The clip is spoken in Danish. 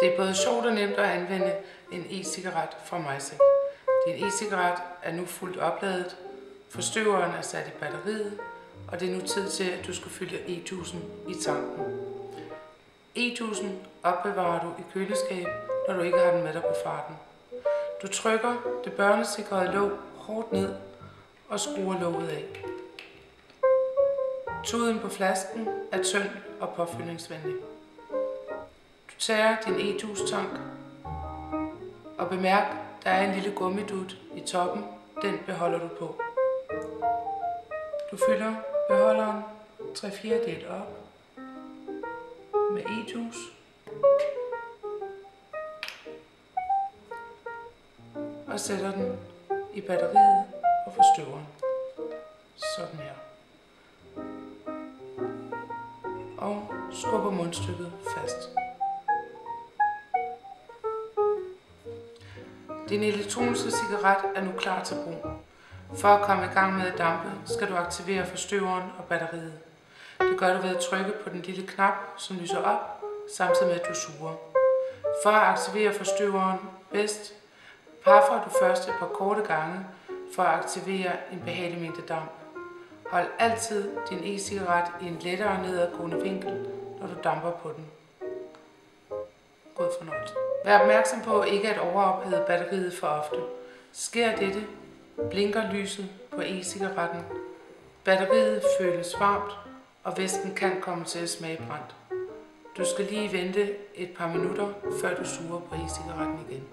Det er både sjovt og nemt at anvende en e-cigaret fra MySec. Din e-cigaret er nu fuldt opladet, forstøveren er sat i batteriet, og det er nu tid til, at du skal fylde e-juicen i tanken. E-juicen opbevarer du i køleskab, når du ikke har den med dig på farten. Du trykker det børnesikrede låg hårdt ned og skruer låget af. Tuden på flasken er tynd og påfyldningsvenlig. Du tager din e-juice-tank og bemærk, der er en lille gummidut i toppen. Den beholder du på. Du fylder beholderen 3/4 op med e-juice. Og sætter den i batteriet og forstøveren. Sådan her. Og skubber mundstykket fast. Din elektroniske cigaret er nu klar til brug. For at komme i gang med at dampe, skal du aktivere forstøveren og batteriet. Det gør du ved at trykke på den lille knap, som lyser op, samtidig med at du suger. For at aktivere forstøveren bedst, paffer du først et par korte gange for at aktivere en behagelig mængde damp. Hold altid din e-cigaret i en lettere nedadgående vinkel, når du damper på den. God fornøjelse. Vær opmærksom på ikke at overophede batteriet for ofte. Sker dette, blinker lyset på e-cigaretten. Batteriet føles varmt, og væsken kan komme til at smage brændt. Du skal lige vente et par minutter, før du suger på e-cigaretten igen.